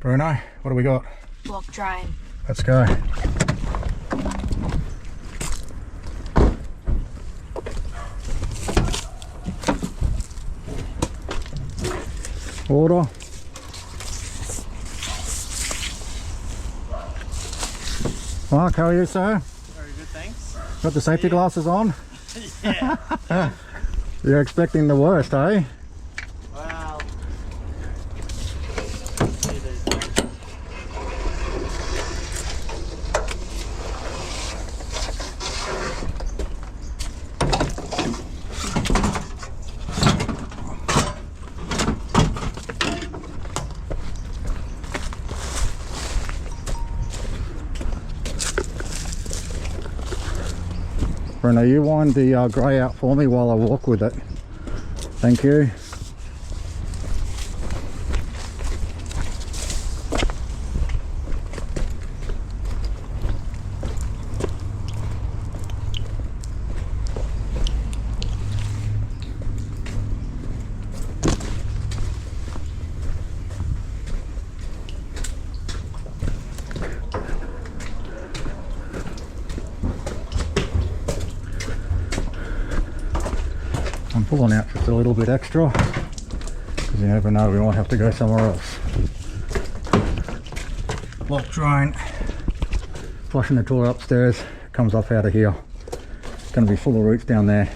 Bruno, what do we got? Block drying. Let's go. Water. Mark, how are you, sir? Very good, thanks. Got the safety glasses on? Yeah. You're expecting the worst, eh? Well, Bruno, you wind the grey out for me while I walk with it. Thank you. I'm pulling out just a little bit extra because you never know, we might have to go somewhere else. Block drain, flushing the toilet upstairs, comes off out of here. It's going to be full of roots down there.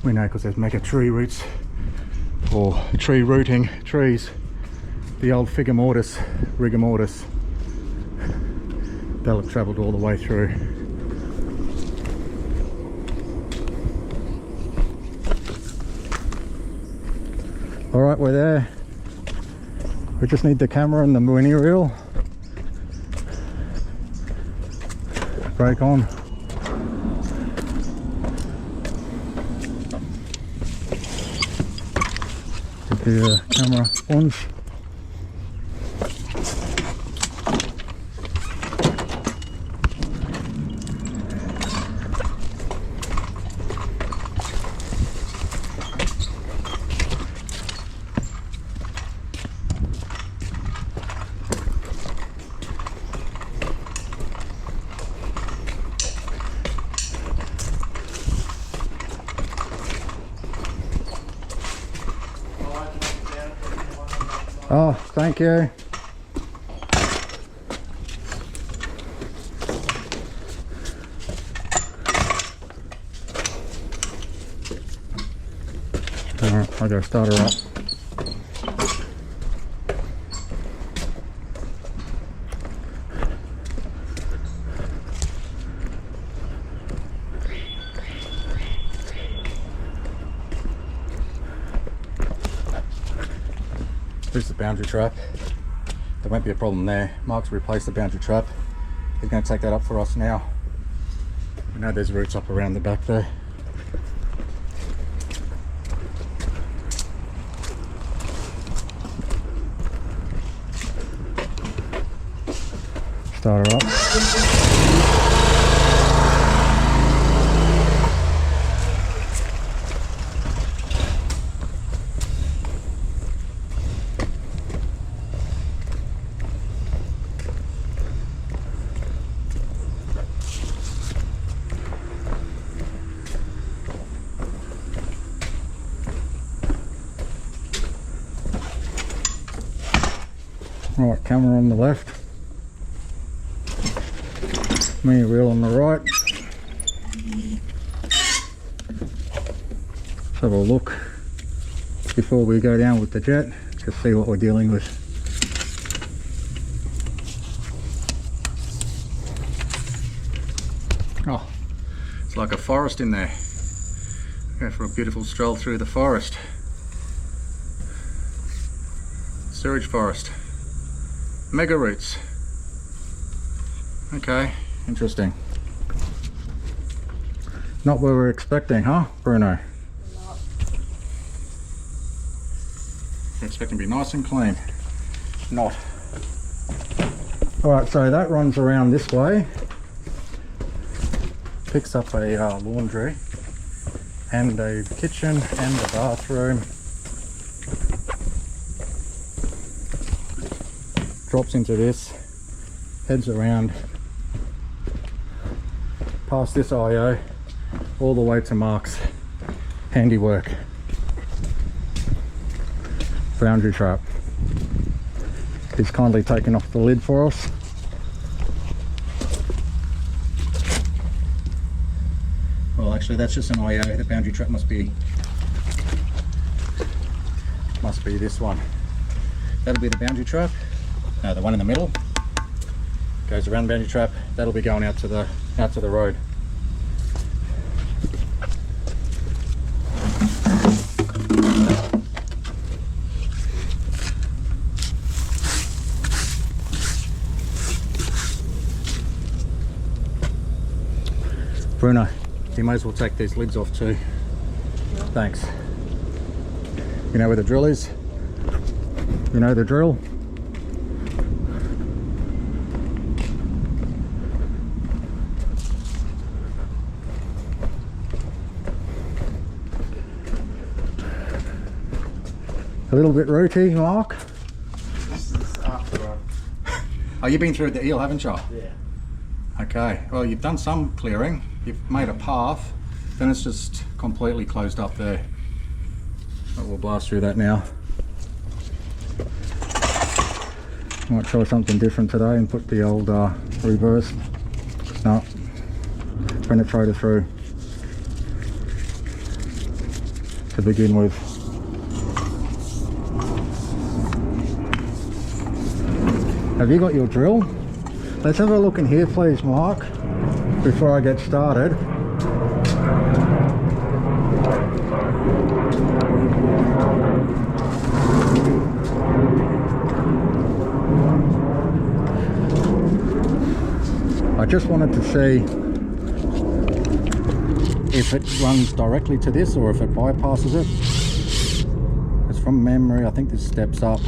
We know because there's mega tree roots or tree rooting trees. The old rigor mortis, they'll have travelled all the way through. Alright, we're there. We just need the camera and the winnie reel. Brake on. Get the camera sponge. Oh, thank you. Alright, I gotta start her up. Here's the boundary trap. There won't be a problem there. Mark's replaced the boundary trap. He's going to take that up for us now. We know there's roots up around the back there. Start her up. Right, camera on the left, me wheel on the right. Let's have a look before we go down with the jet, just see what we're dealing with. Oh, it's like a forest in there. Go for a beautiful stroll through the forest. Sewage forest. Mega roots. Okay, interesting. Not what we were expecting, huh, Bruno? We're expecting to be nice and clean. Not. Alright, so that runs around this way. Picks up a laundry and a kitchen and a bathroom. drops into this, heads around past this IO all the way to Mark's handiwork boundary trap. He's kindly taken off the lid for us. Well, actually that's just an IO. The boundary trap must be this one. That'll be the boundary trap. No, the one in the middle goes around the boundary trap. That'll be going out to the road. Bruno, you may as well take these lids off too. Thanks. You know where the drill is? You know the drill? A little bit rooty, Mark? This is after Oh, you've been through the eel, haven't you? yeah. Okay, well you've done some clearing, you've made a path, then it's just completely closed up there. But we'll blast through that now. Might try something different today and put the old reverse, no, penetrator through to begin with. Have you got your drill? Let's have a look in here please, Mark, before I get started. I just wanted to see if it runs directly to this or if it bypasses it. It's from memory, I think this steps up.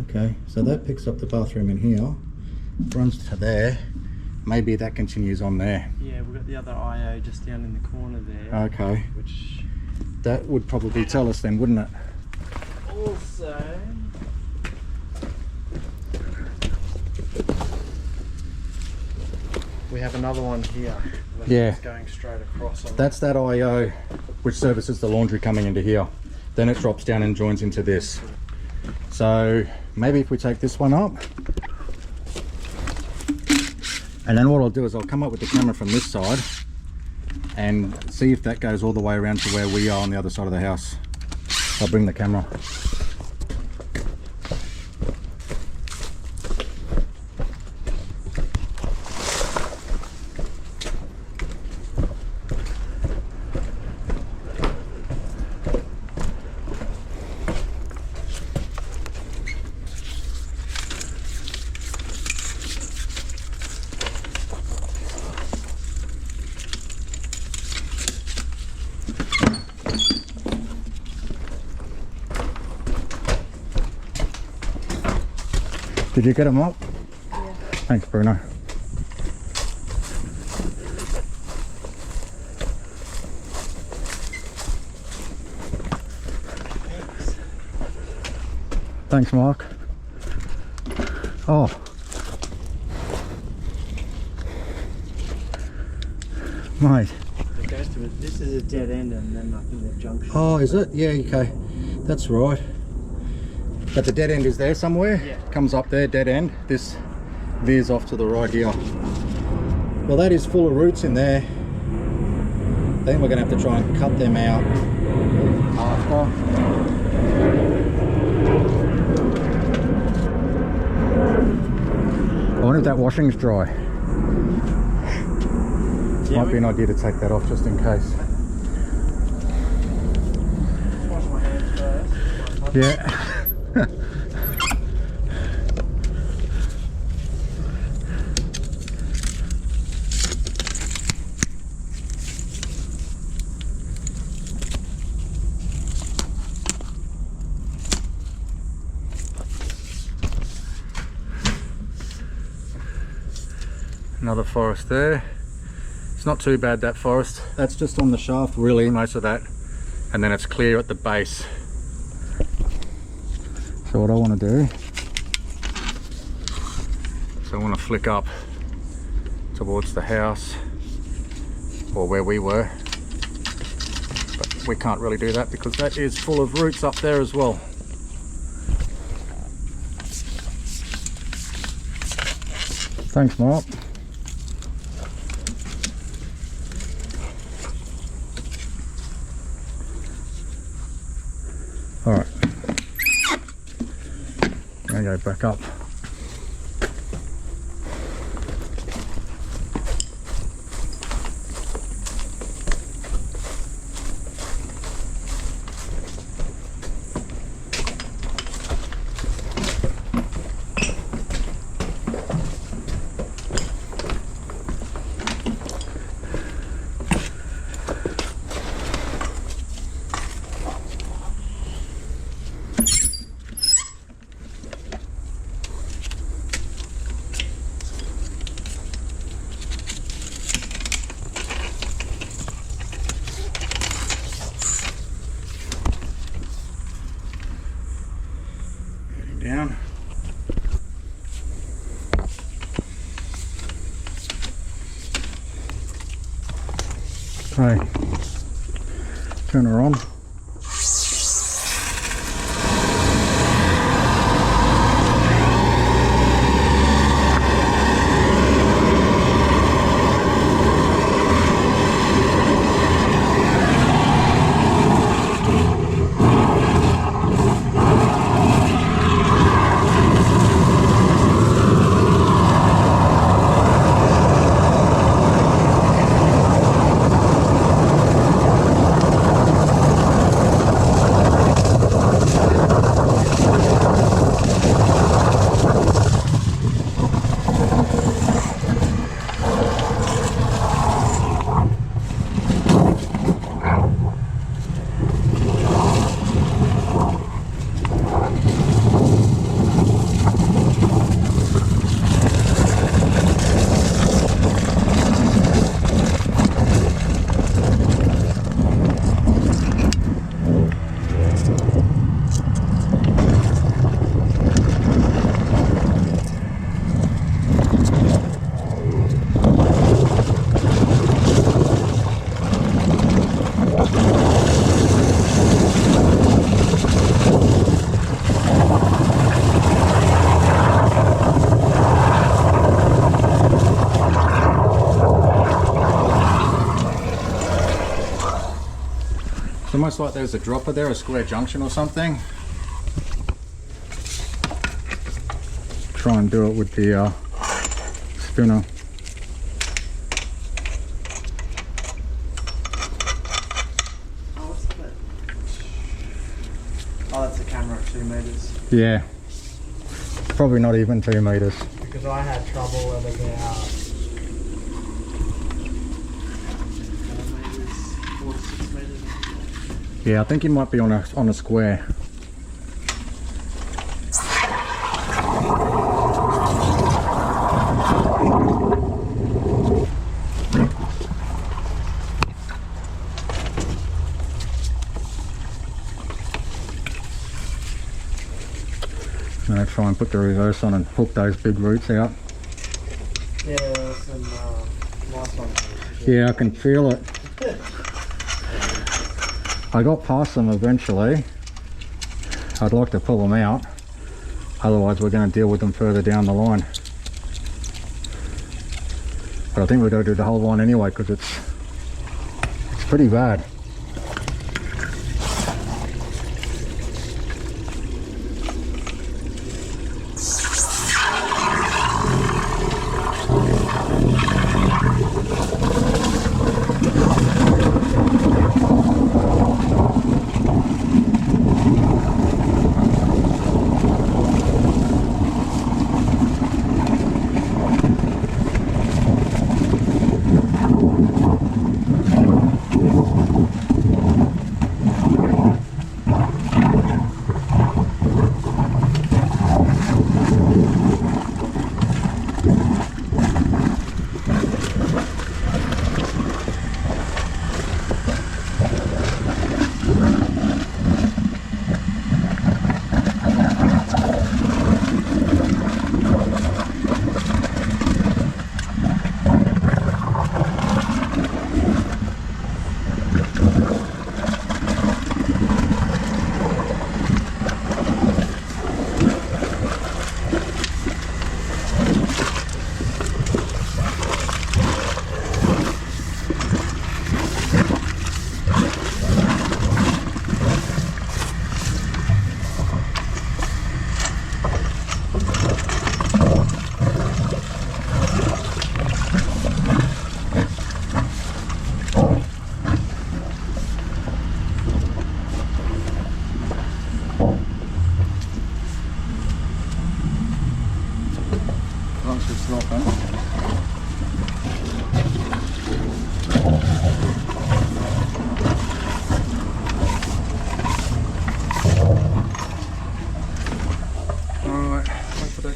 Okay, so that picks up the bathroom in here, runs to there, maybe that continues on there. Yeah, we've got the other IO just down in the corner there. Okay, Which that would probably tell us then, wouldn't it? also we have another one here. Yeah. It's going straight across. On That's that IO which services the laundry coming into here. Then it drops down and joins into this. So maybe if we take this one up, and then what I'll do is I'll come up with the camera from this side and see if that goes all the way around to where we are on the other side of the house. I'll bring the camera. Did you get them up? Yeah. Thanks, Bruno. Thanks, Mark. Oh. Mate. It goes to it. This is a dead end, and then I think the junction. Oh, is it? Yeah, okay. That's right. But the dead end is there somewhere? Yeah. Comes up there, dead end. This veers off to the right here. Well, that is full of roots in there. I think we're going to have to try and cut them out after. I wonder if that washing's dry. Yeah, Might be an idea to take that off just in case. wash my hands first. Yeah. Another forest there. It's not too bad, that forest. That's just on the shaft really, most of that. And then it's clear at the base. So what I want to do, so I want to flick up towards the house, or where we were. But we can't really do that because that is full of roots up there as well. Thanks, Mark. All right, I'm gonna go back up. Down. Okay, turn her on. It's almost like there's a dropper there, a square junction or something. Try and do it with the spinner. Oh, what's that? Oh, that's a camera at 2 meters. Yeah, probably not even 2 meters. Because I had trouble at about 4 meters, 4 to 6 meters. Yeah, I think he might be on a square. I'm gonna try and put the reverse on and hook those big roots out. Yeah, there's some nice ones. Yeah, I can feel it. I got past them eventually. I'd like to pull them out. Otherwise we're going to deal with them further down the line. But I think we're going to do the whole line anyway because it's pretty bad.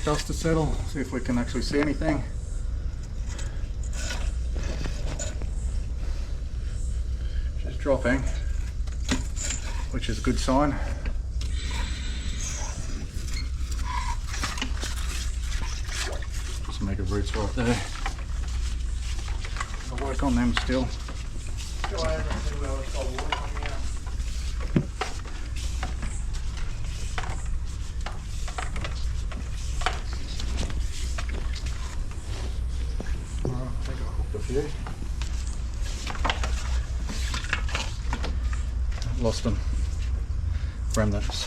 dust to settle, see if we can actually see anything. She's dropping, which is a good sign. Just make a roots right there. I'll work on them still. Lost them. Remnants.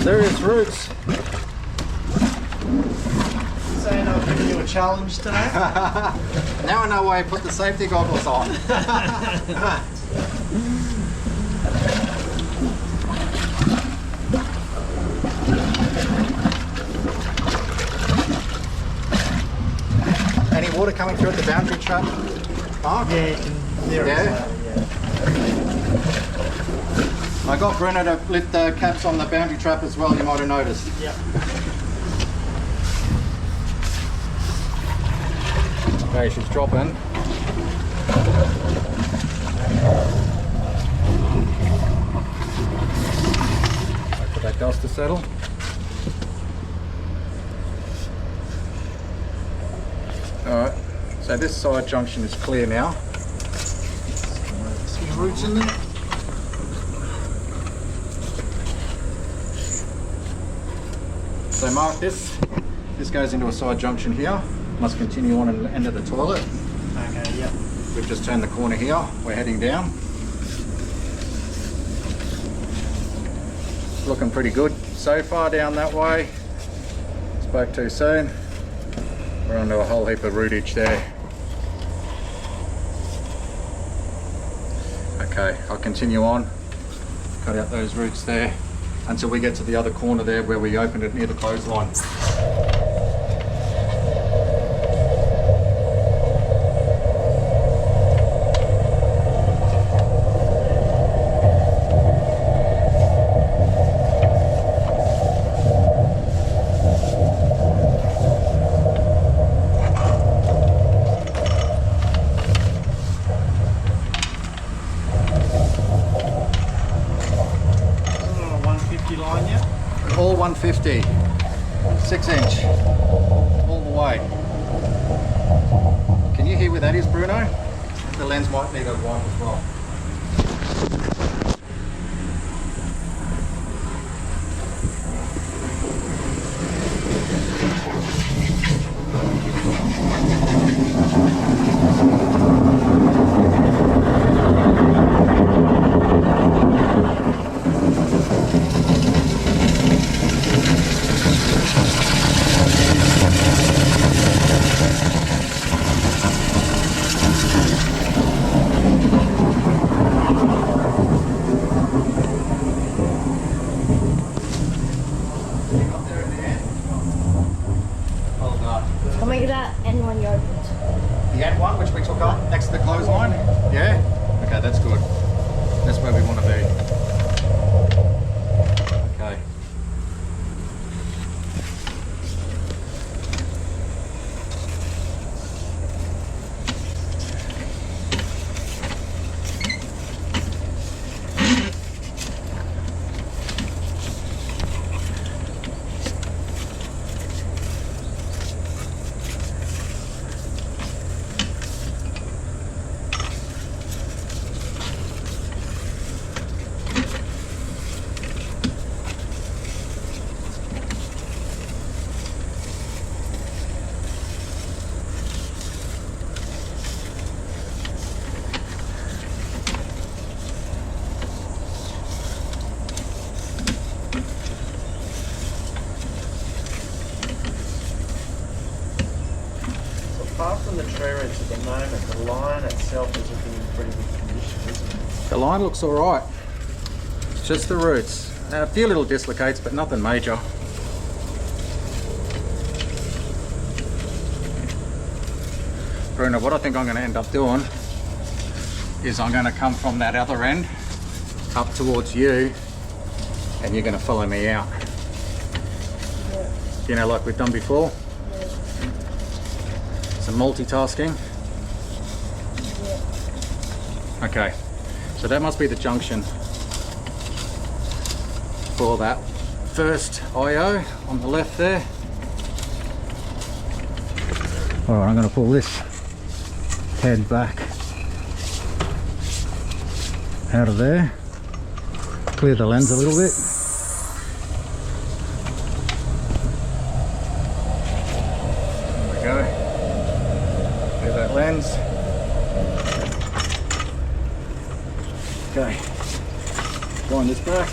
Serious roots. Saying I'll give you a challenge today. Now I know why I put the safety goggles on. Any water coming through at the boundary trap, Mark? Yeah, you can hear it. Yeah. I got Bruno to lift the caps on the boundary trap as well, you might have noticed. Yep. Okay, she's dropping. Wait for that dust to settle. Alright, so this side junction is clear now. See roots in there? So mark this. This goes into a side junction here. Must continue on and end of the toilet. Okay, yep. We've just turned the corner here. We're heading down. Looking pretty good so far down that way. Spoke too soon. We're onto a whole heap of rootage there. Okay, I'll continue on. Cut out those roots there until we get to the other corner there where we opened it near the clothesline. All 150, 6 inch, all the way. Can you hear where that is, Bruno? The lens might need a wipe as well. tree roots at the moment. The line itself is looking in pretty good condition, isn't it? The line looks all right. It's just the roots. Now, a few little dislocates, but nothing major. Bruno, what I think I'm going to end up doing is I'm going to come from that other end up towards you, and you're going to follow me out. Yeah. You know, like we've done before. Yeah. Some multitasking. Yeah. Okay, so that must be the junction for that first IO on the left there. All right, I'm going to pull this head back out of there, clear the lens a little bit. There we go. Clear that lens. Okay, wind this back.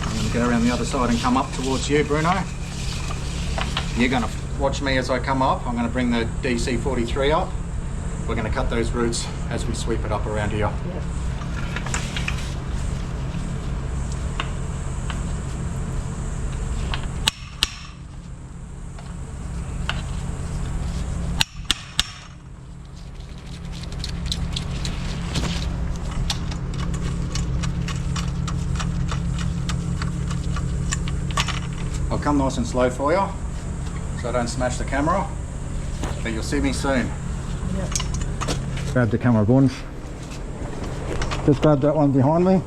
I'm going to go around the other side and come up towards you, Bruno. You're going to watch me as I come up. I'm going to bring the DC43 up. We're going to cut those roots as we sweep it up around here. Yeah. I'll come nice and slow for you, so I don't smash the camera, but you'll see me soon. Yeah. Grab the camera buttons. Just grab that one behind me.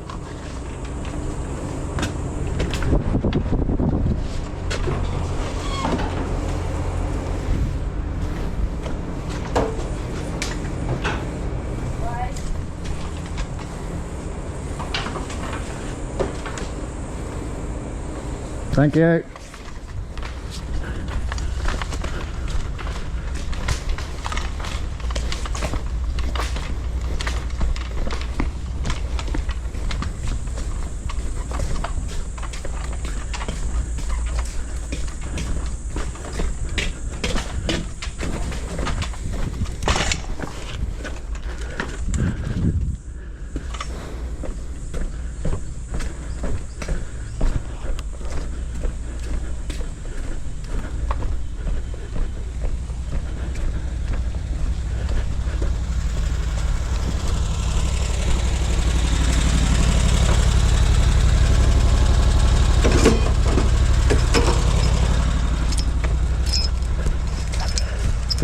Thank you.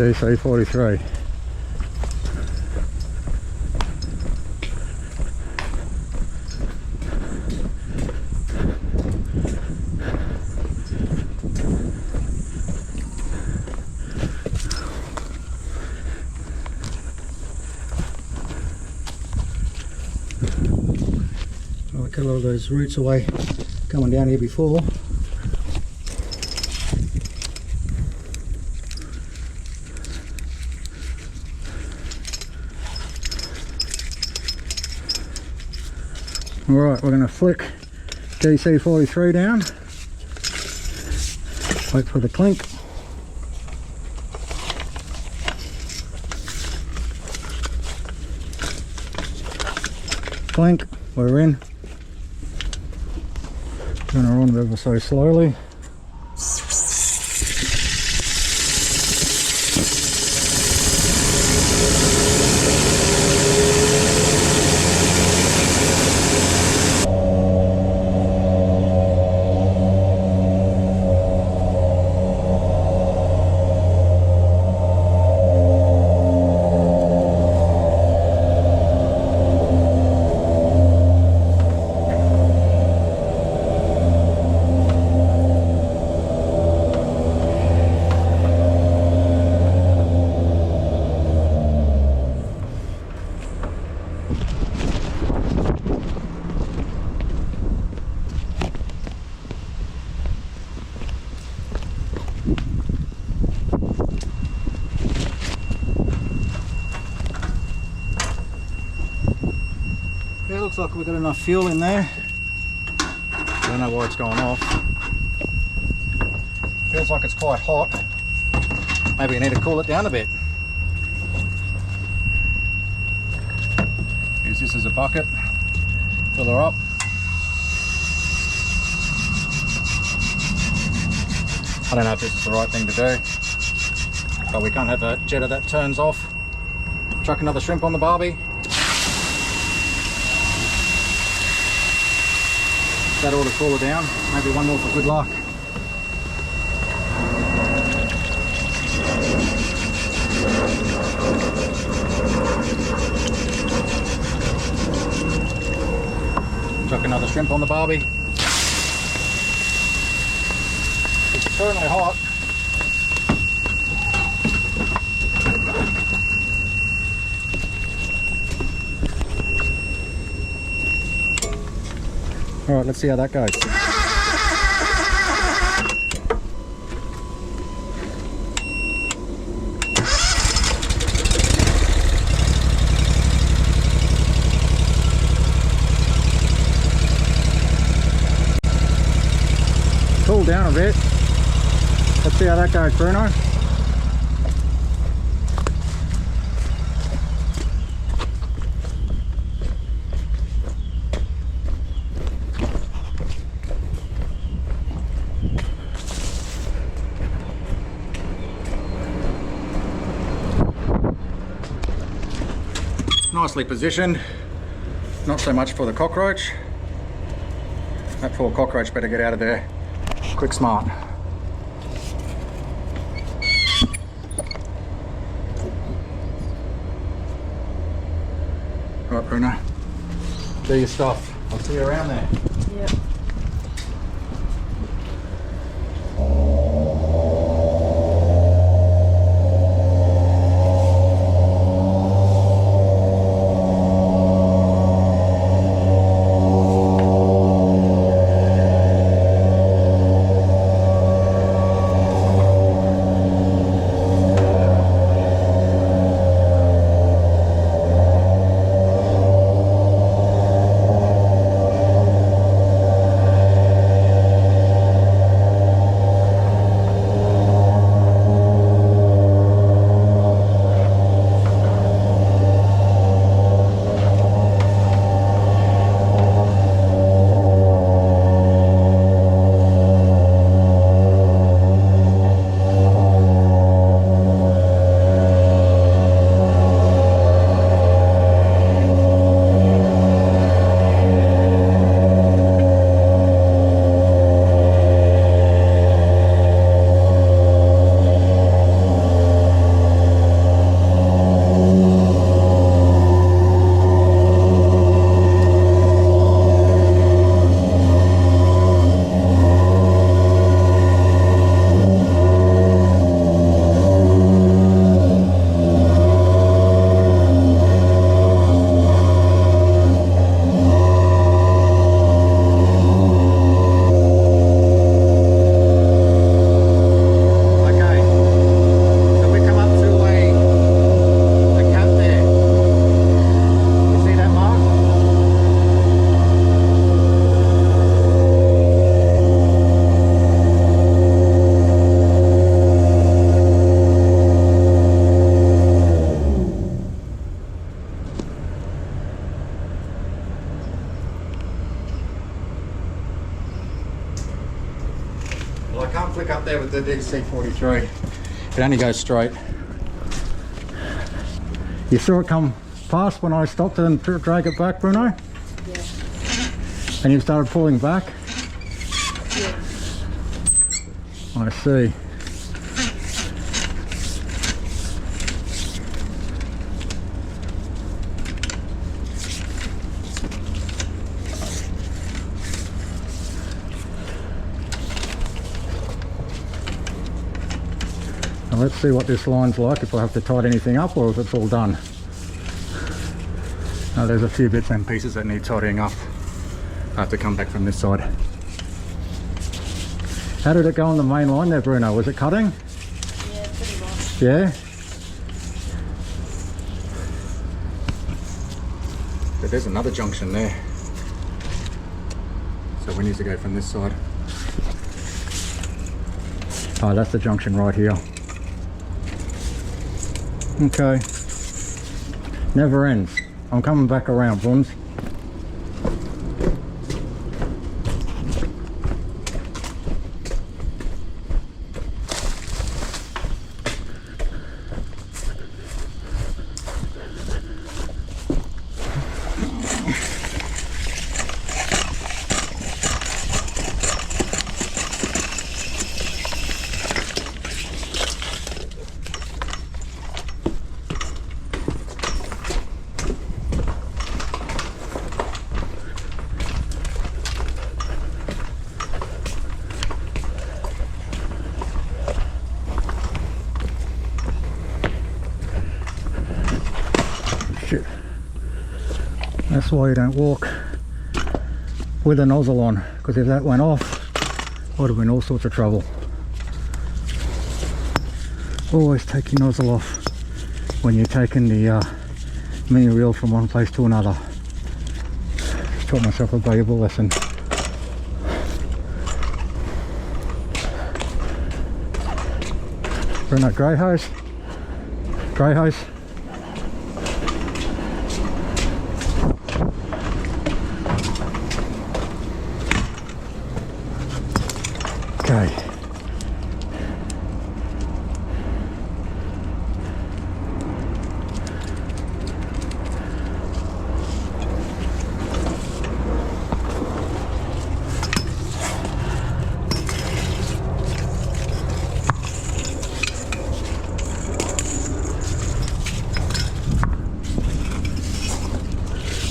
DC43. I cut a lot of those roots away coming down here before. Alright, we're going to flick DC43 down, wait for the clink. Clink, we're in. Going to run ever so slowly. Yeah, looks like we've got enough fuel in there. Don't know why it's going off. Feels like it's quite hot. Maybe we need to cool it down a bit. Use this as a bucket, fill her up. I don't know if this is the right thing to do, but we can't have a jetter that turns off. Chuck another shrimp on the barbie. That ought to cool her down. Maybe one more for good luck. Chuck another shrimp on the barbie. It's certainly hot. All right, let's see how that goes. Cool down a bit. Let's see how that goes, Bruno. Nicely positioned, not so much for the cockroach. That poor cockroach better get out of there quick smart. All right, Bruno, do your stuff. I'll see you around there. Yep. Well, I can't flick up there with the DC-43. It only goes straight. You saw it come past when I stopped it and drag it back, Bruno? Yeah. And you started pulling back? Yeah. I see. Now let's see what this line's like, if I have to tighten anything up or if it's all done. Now there's a few bits and pieces that need tidying up. I have to come back from this side. How did it go on the main line there, Bruno? Was it cutting? Yeah, pretty much. Yeah? But there's another junction there. So we need to go from this side. Oh, that's the junction right here. Okay. Never ends. I'm coming back around, Buns. Shit. That's why you don't walk with a nozzle on, because if that went off, would have been all sorts of trouble. Always take your nozzle off when you're taking the mini reel from one place to another. Taught myself a valuable lesson. Bring that grey hose. Grey hose. Okay.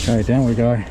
Okay, down we go.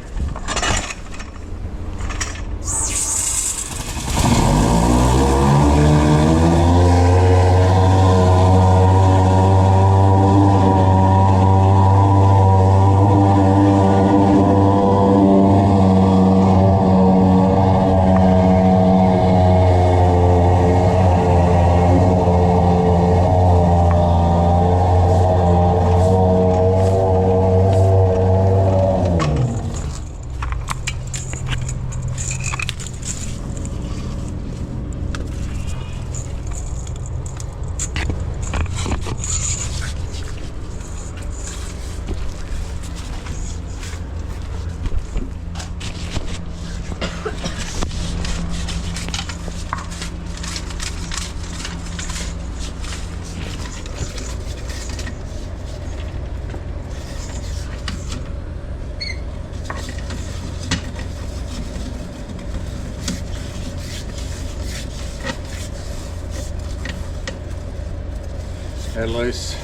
They're loose.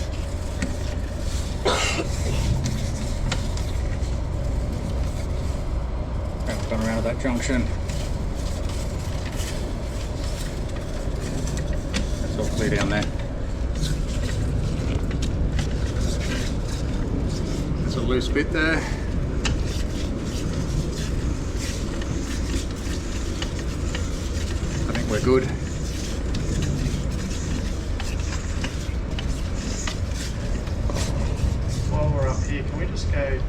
Gone around that junction. That's all clear down there. There's a loose bit there. I think we're good. Can we just go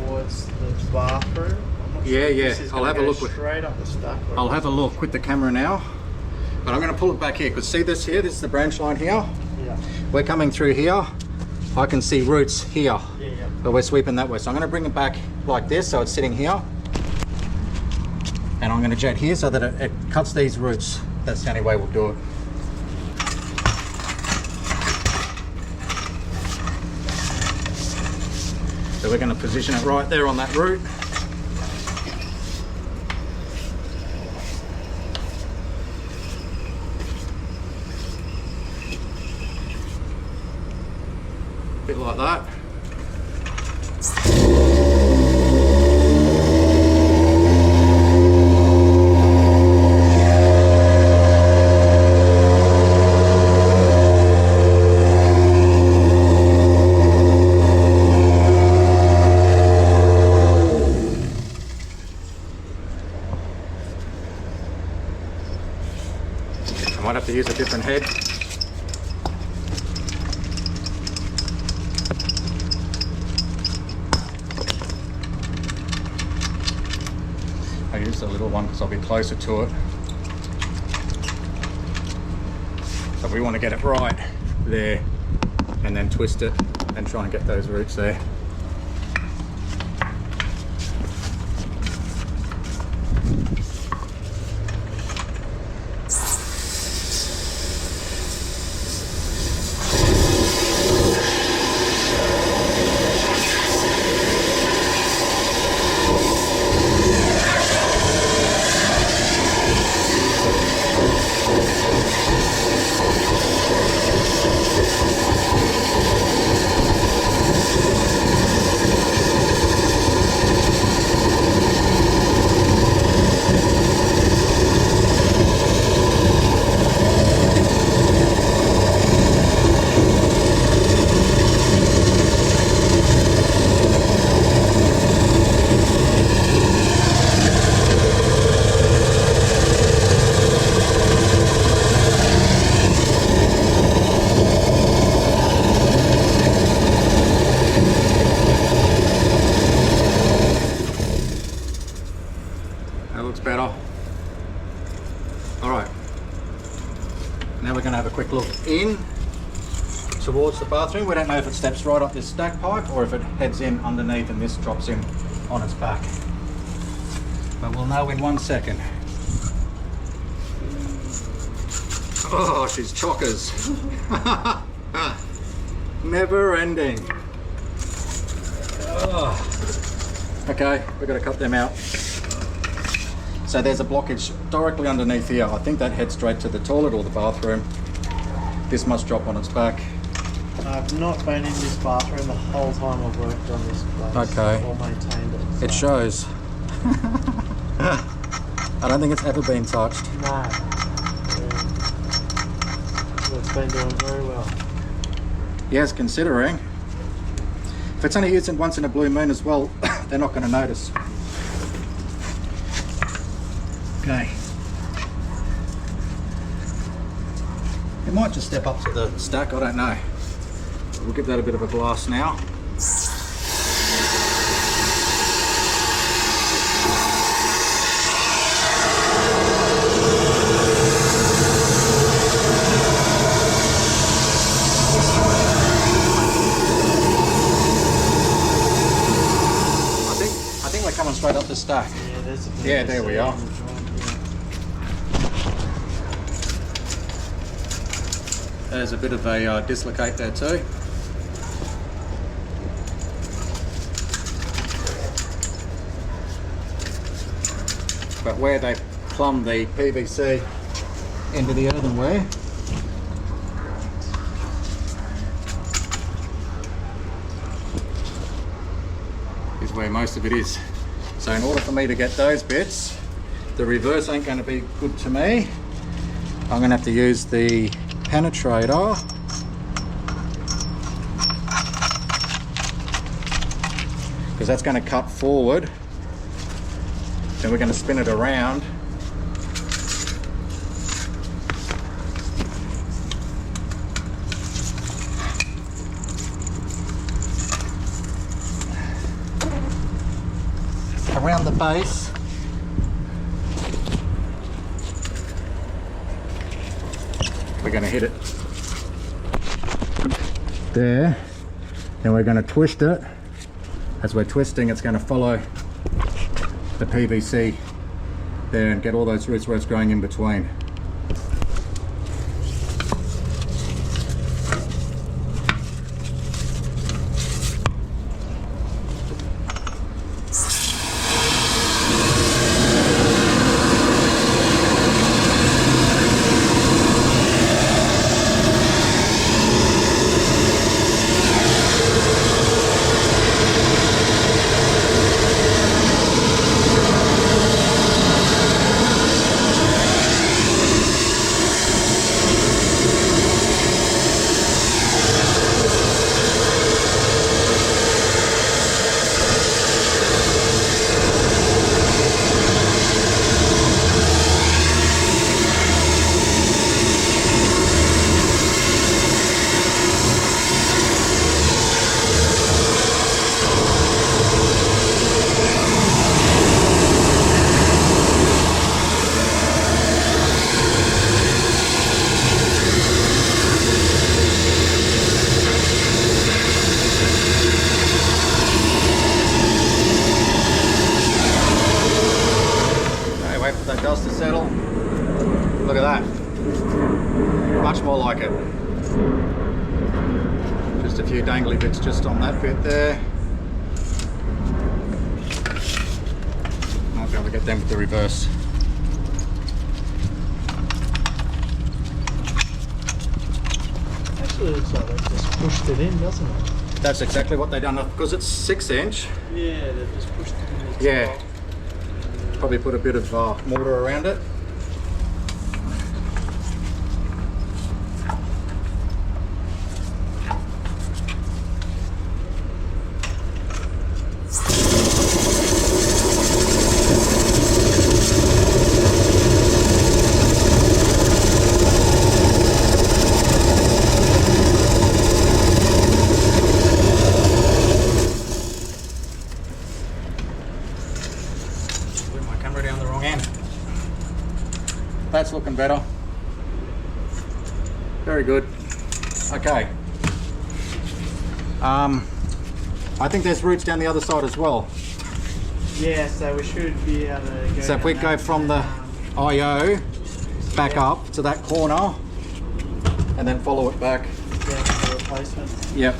towards the bathroom? Yeah, yeah. I'll have a look. Straight up the stack. I'll have a look with the camera now, but I'm going to pull it back here because see this here. This is the branch line here. Yeah. We're coming through here. I can see roots here, Yeah. but we're sweeping that way. So I'm going to bring it back like this, so it's sitting here, and I'm going to jet here so that it cuts these roots. That's the only way we'll do it. So we're going to position it right there on that root. A bit like that. Might have to use a different head. I use the little one because I'll be closer to it. So we want to get it right there. and then twist it and try and get those roots there. Better. All right, now we're going to have a quick look in towards the bathroom. We don't know if it steps right up this stack pipe or if it heads in underneath and this drops in on its back, but we'll know in 1 second. Oh, she's chockers. Never ending. Oh. Okay, we've got to cut them out. So there's a blockage directly underneath here. I think that heads straight to the toilet or the bathroom. This must drop on its back. I've not been in this bathroom the whole time I've worked on this place. Okay. Or maintained it. So. It shows. I don't think it's ever been touched. No. It's been doing very well. Yes, considering. If it's only used once in a blue moon as well, they're not going to notice. Okay. It might just step up to the stack, I don't know. We'll give that a bit of a blast now. I think we're coming straight up the stack. Yeah, there's a Yeah, there we are. There's a bit of a dislocate there too. But where they plumb the PVC into the earthenware, is where most of it is. So in order for me to get those bits, the reverse ain't going to be good to me. I'm going to have to use the penetrator because that's going to cut forward, then we're going to spin it around around the base. We're going to hit it there, then we're going to twist it. As we're twisting, it's going to follow the PVC there and get all those roots where it's growing in between. dust to settle. Look at that. Much more like it. Just a few dangly bits just on that bit there. Might be able to get them with the reverse. Actually, looks like they've just pushed it in, doesn't it? That's exactly what they've done, because it's 6-inch. Yeah, they've just pushed it in. As Yeah. well. Probably put a bit of mortar around it. Down the wrong end. That's looking better. Very good. Okay. I think there's roots down the other side as well. Yeah, so we should be able to go. So if we down go that from the IO back up to that corner and then follow it back. down to the replacement. Yep.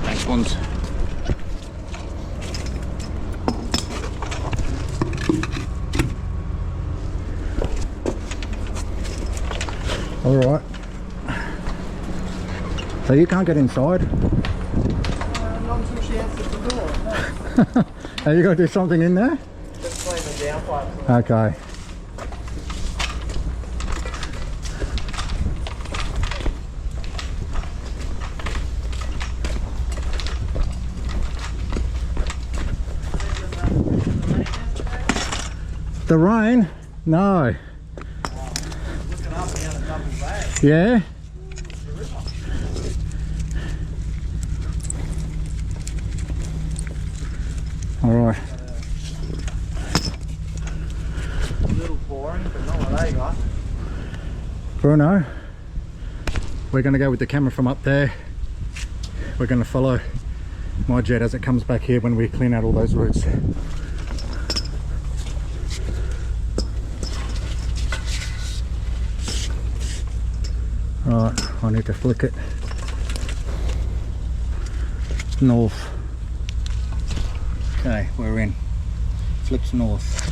Thanks, ones. All right. So you can't get inside? Not until she answers the door. No. Are you going to do something in there? Just clean the downpipe. Okay. The rain? No. Looking up and down a double bag. Yeah? All right. A little boring, but not what they got. Bruno, we're going to go with the camera from up there. We're going to follow my jet as it comes back here when we clean out all those roots. Right, I need to flick it north. Okay, we're in. Flips north.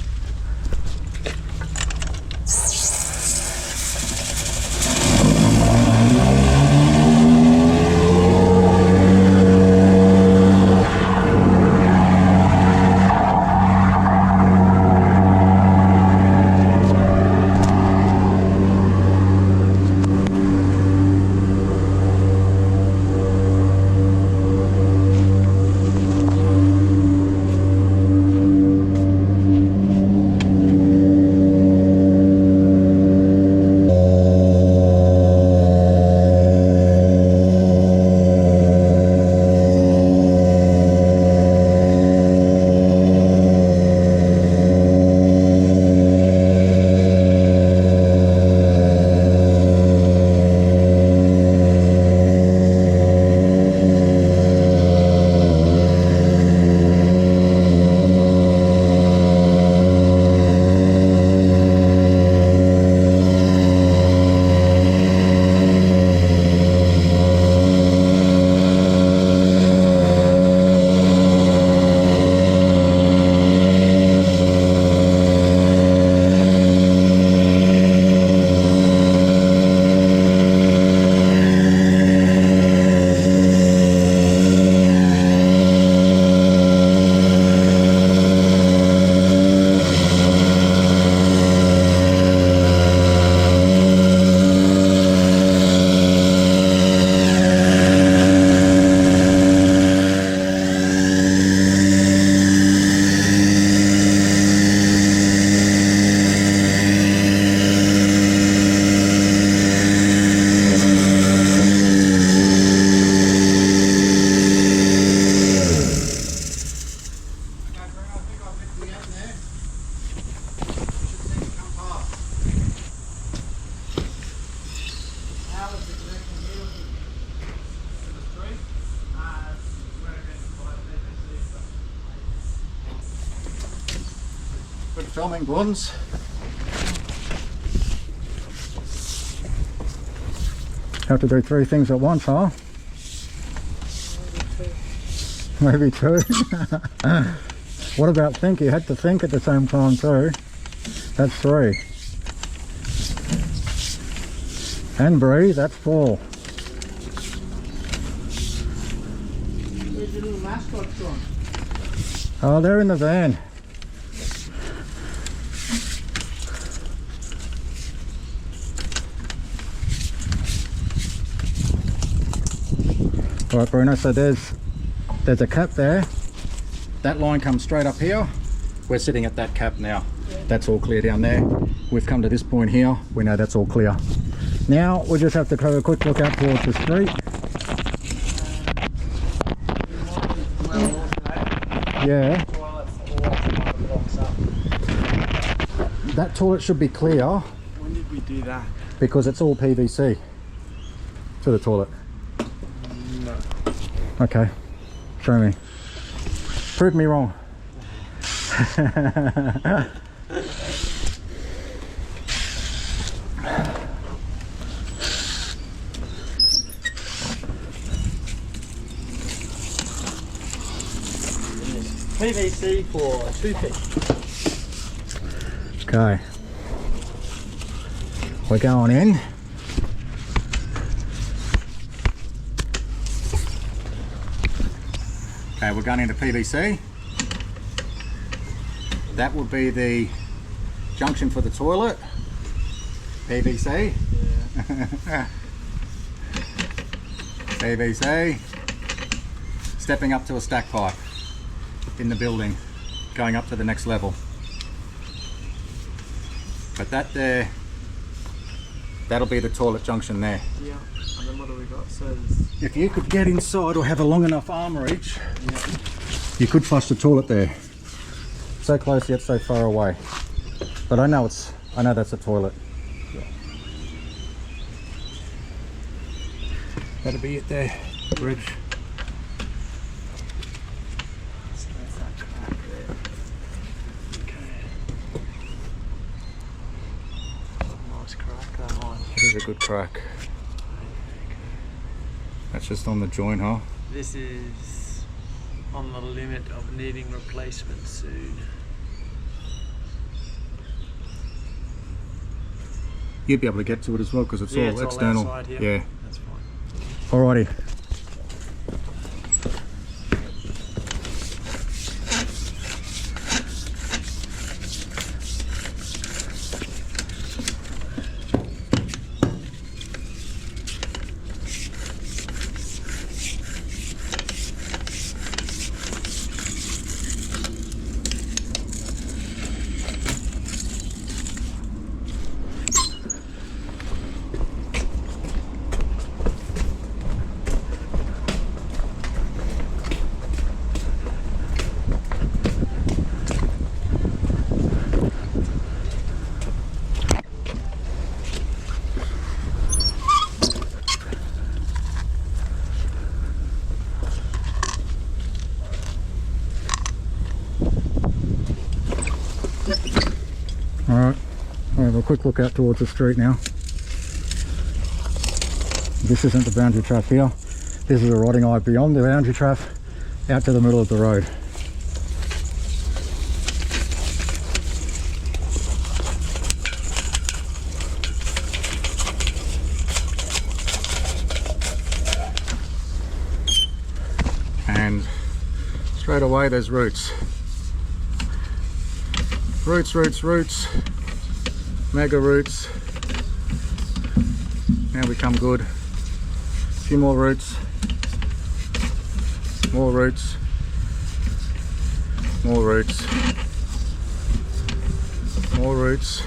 coming, buns. Have to do 3 things at once, huh? Maybe 2. What about think? You had to think at the same time too. That's 3. And breathe, that's 4. Where's your little mascot gone? Oh, they're in the van. Alright Bruno, so there's a cap there. That line comes straight up here. We're sitting at that cap now. That's all clear down there. We've come to this point here. We know that's all clear. Now we just have to have a quick look out towards the street. Yeah. That toilet should be clear. When did we do that? Because it's all PVC to the toilet. No. Okay, show me. Prove me wrong. PVC for 2 feet. Okay. We're going in. Okay, we're going into PVC. That will be the junction for the toilet. PVC. Yeah. PVC. Stepping up to a stack pipe in the building, going up to the next level. But that there, that'll be the toilet junction there. Yeah. And then what do we got? So If you could get inside or have a long enough arm reach, you could flush the toilet there. So close yet so far away. But I know that's a toilet. That'll be it there, bridge. that's that crack there. Okay. Nice crack that one. It is a good crack. That's just on the joint, huh? This is on the limit of needing replacement soon. You'd be able to get to it as well because it's all external. Outside here. Yeah. That's fine. Alrighty. Alright, I'll have a quick look out towards the street now. This isn't the boundary trap here. This is a rotting eye beyond the boundary trap, out to the middle of the road. And straight away there's roots. Roots, mega roots. Now we come good. A few more roots, more roots, more roots, more roots.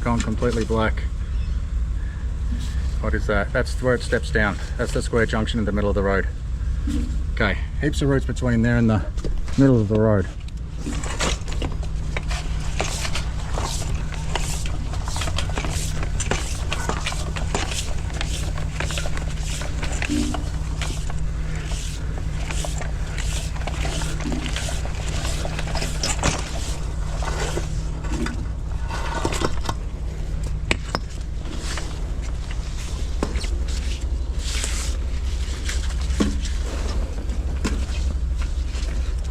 Gone completely black. What is that? That's where it steps down. That's the square junction in the middle of the road. Okay, heaps of roots between there and the middle of the road.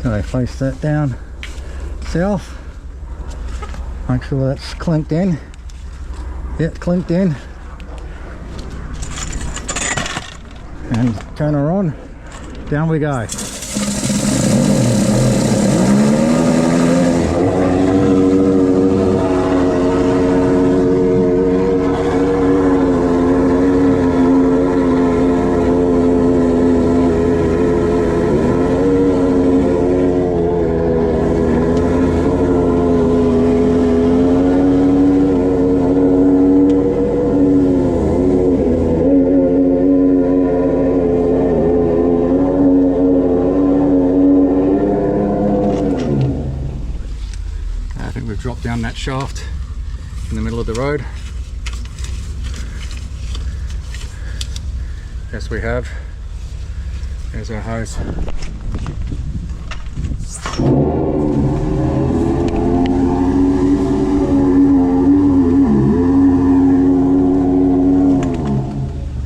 I place that down south. Make sure that's clamped in. Yep, clamped in. And turn her on. Down we go. Drop down that shaft in the middle of the road. Yes, we have. There's our hose.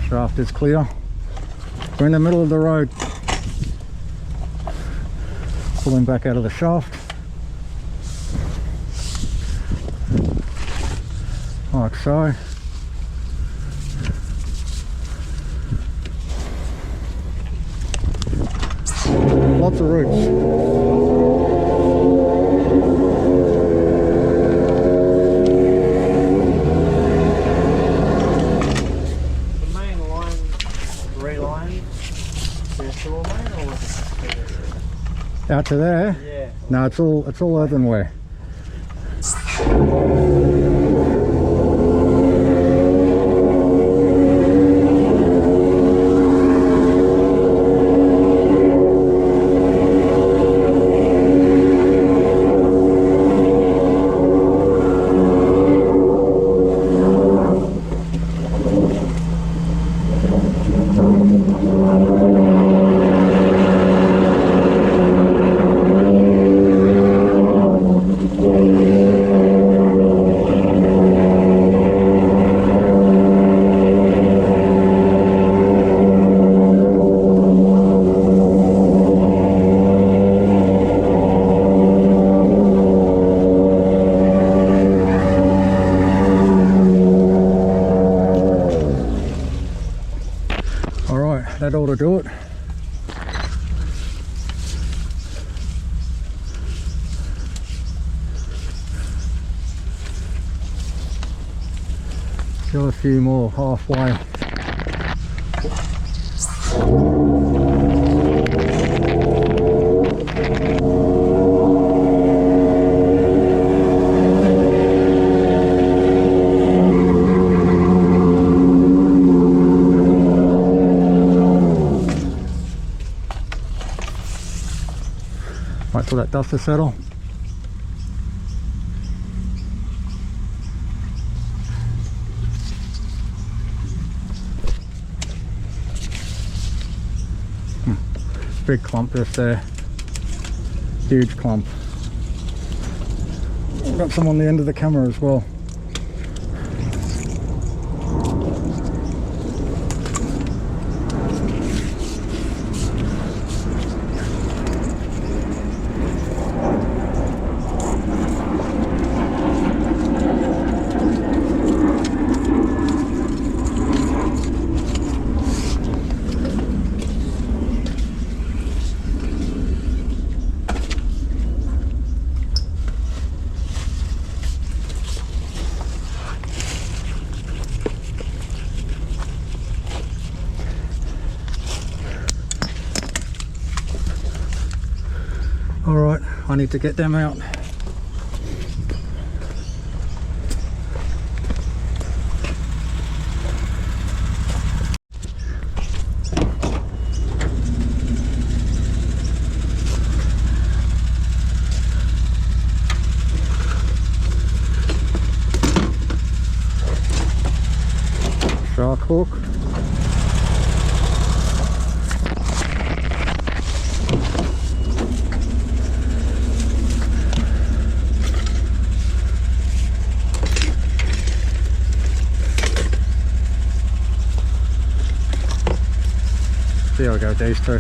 Shaft is clear. We're in the middle of the road. Pulling back out of the shaft. Like so. Lots of roots. The main line, reline, is there shore main or was it? Out to there? Yeah. No, it's all earthenware. That ought to do it. Still a few more halfway. Wait till that dust to settle. Big clump just there. Huge clump. Got some on the end of the camera as well. Alright, I need to get them out. Shark hook. There we go, these two.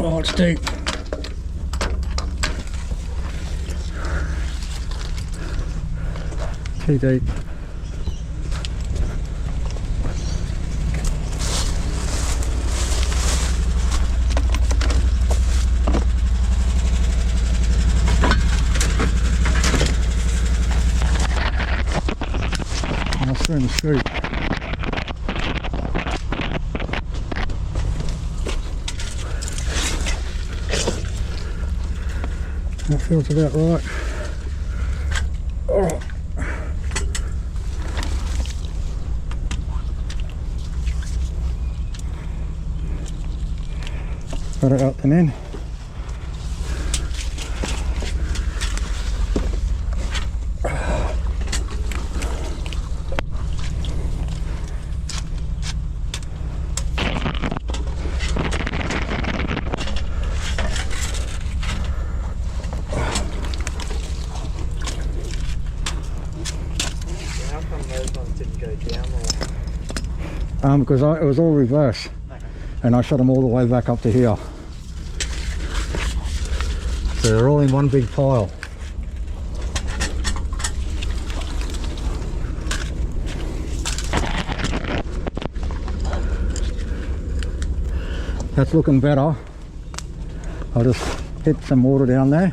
Oh, it's deep. Too deep. I'll through in the street. That feels about right. Alright. Got it out and in. Because it was all reverse, and I shot them all the way back up to here. So they're all in one big pile. That's looking better. I'll just hit some water down there.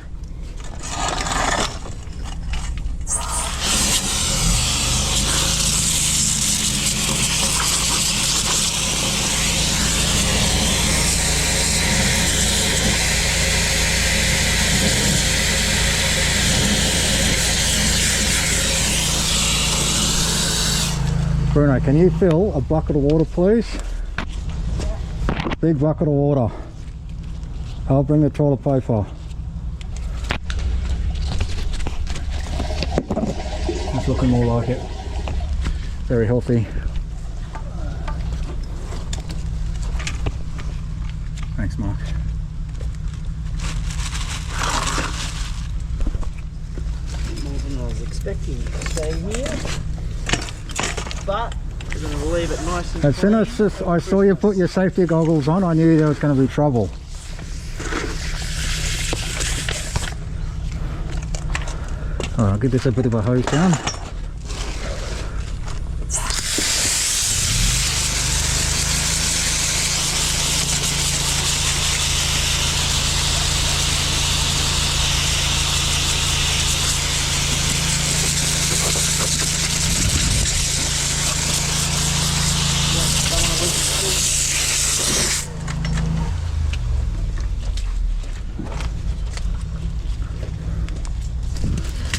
Bruno, can you fill a bucket of water, please? Big bucket of water. I'll bring the toilet paper. It's looking more like it. Very healthy. Thanks, Mark. More than I was expecting to stay here. But we're going to leave it nice and As soon as I saw you put your safety goggles on, I knew there was going to be trouble. Alright, I'll give this a bit of a hose down.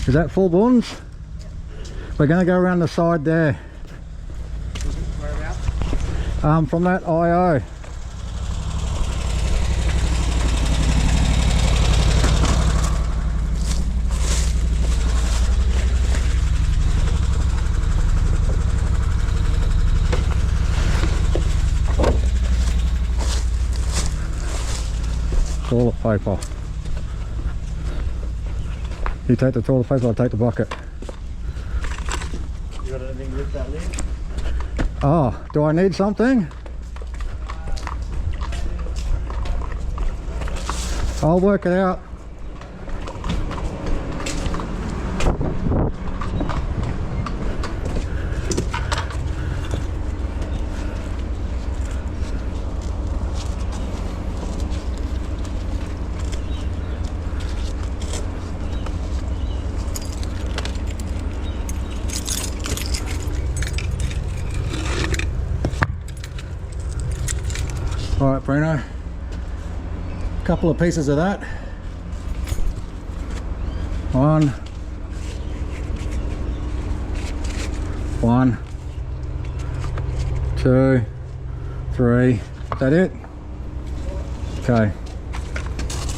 Is that full buns? We're going to go around the side there. Whereabouts? From that IO. Toilet paper. You take the toilet paper, I'll take the bucket. You got anything with that lid? Oh, do I need something? I'll work it out. All right, Bruno, a couple of pieces of that. 1, 2, 3. Is that it? Okay,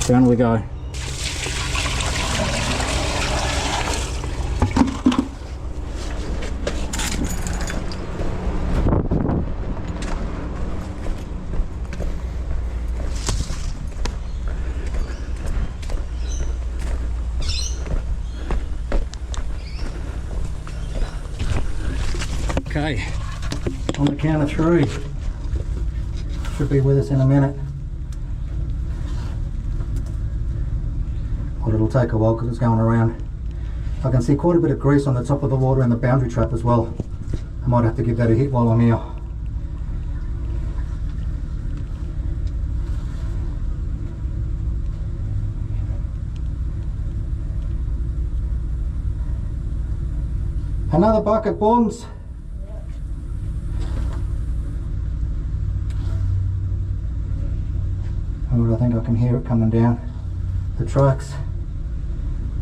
down we go. Okay, on the count of 3. Should be with us in a minute. but it'll take a while because it's going around. I can see quite a bit of grease on the top of the water and the boundary trap as well. I might have to give that a hit while I'm here. Another bucket, Bonds. Oh, I think I can hear it coming down the tracks.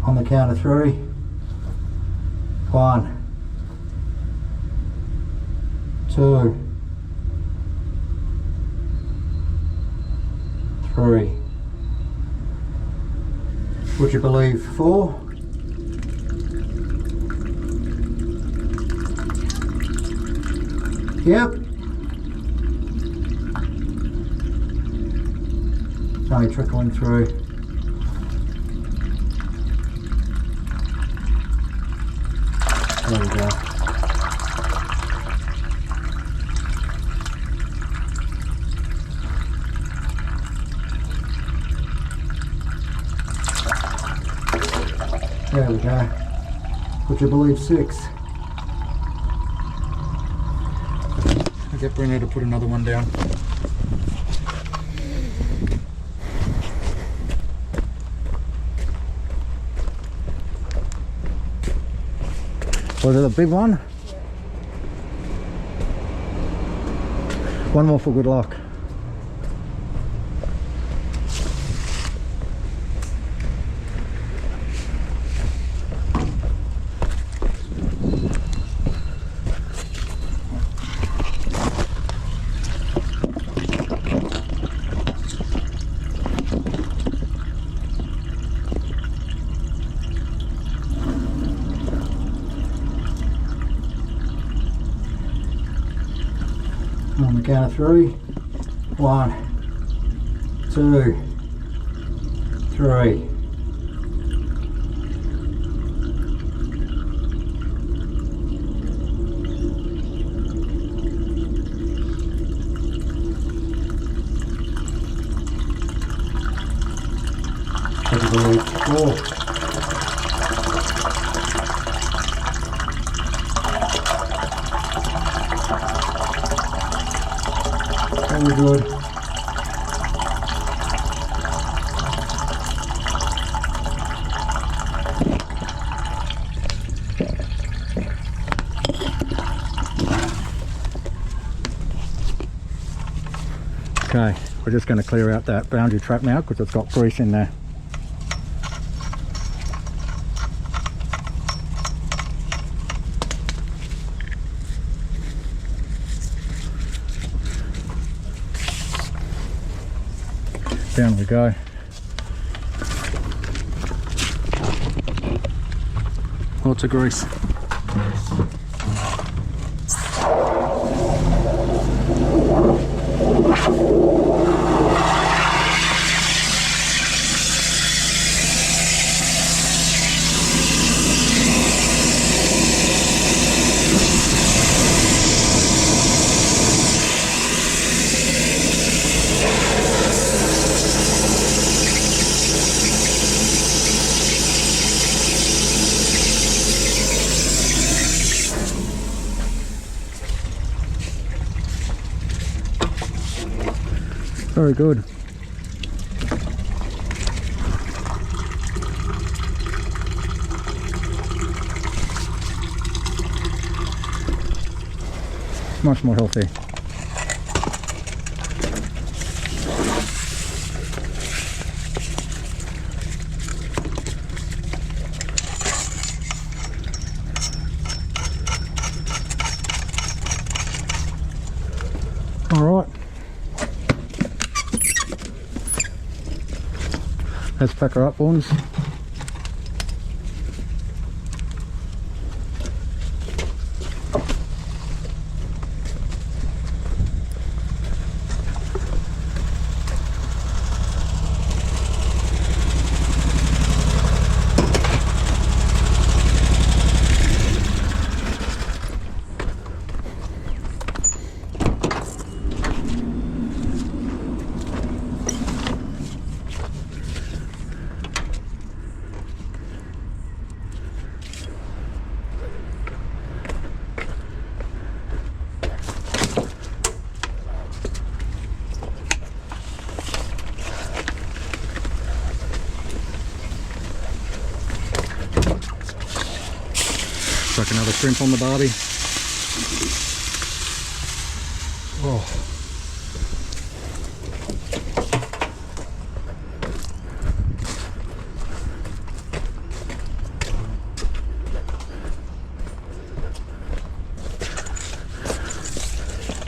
On the count of 3. 1, 2, 3. Would you believe 4? Yep. It's only trickling through. There we go. There we go. Would you believe 6? I'll get Bruno to put another one down. Was it a big one? Yeah. One more for good luck. On the count of 3. 1, 2, 3. Probably 4. Very good. Okay, we're just going to clear out that boundary trap now because it's got grease in there. Down we go. Lots of grease. Very good. Much more healthy. All right. Let's pack her up, Bones. shrimp on the barbie. Oh.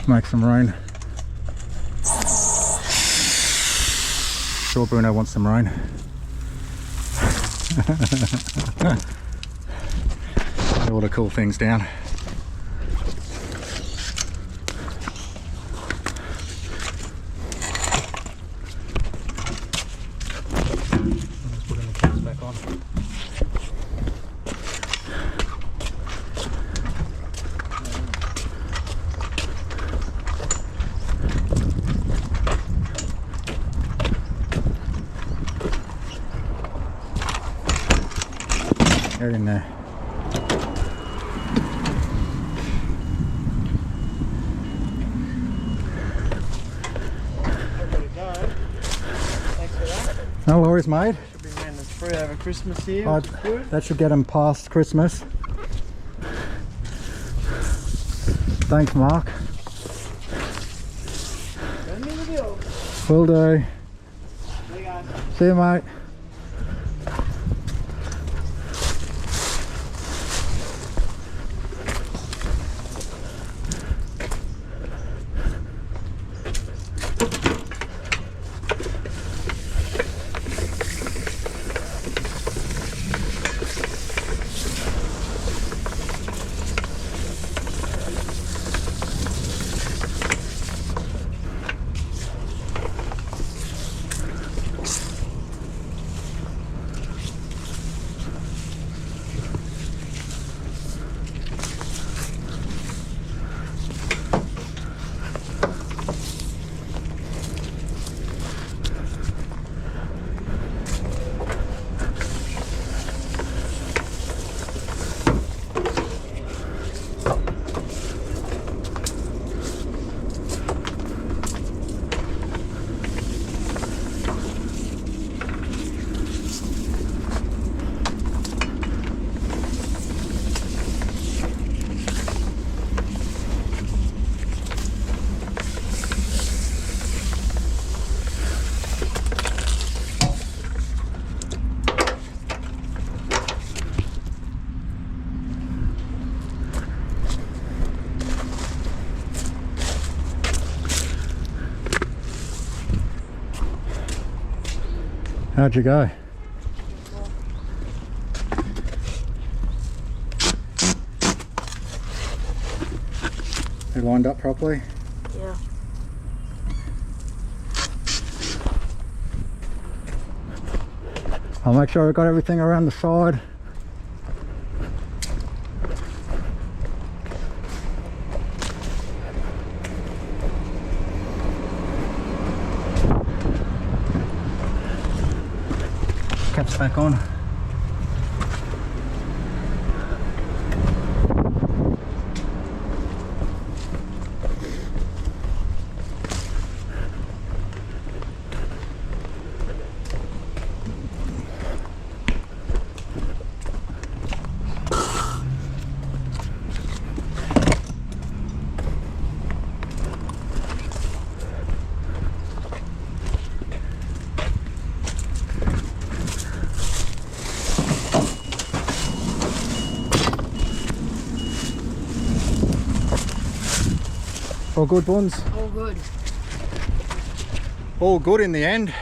Make some rain. Sure, Bruno wants some rain. All the cool things down. Let's put the caps back on. They're in there. No worries, mate. Should be maintenance free over Christmas here, Oh, which is good. that should get them past Christmas. Thanks, Mark. Send me the bill. Will do. There you go. See you, mate. How'd you go? You lined up properly? Yeah. I'll make sure I got everything around the side. Caps back on. All good, Buns? All good. All good in the end.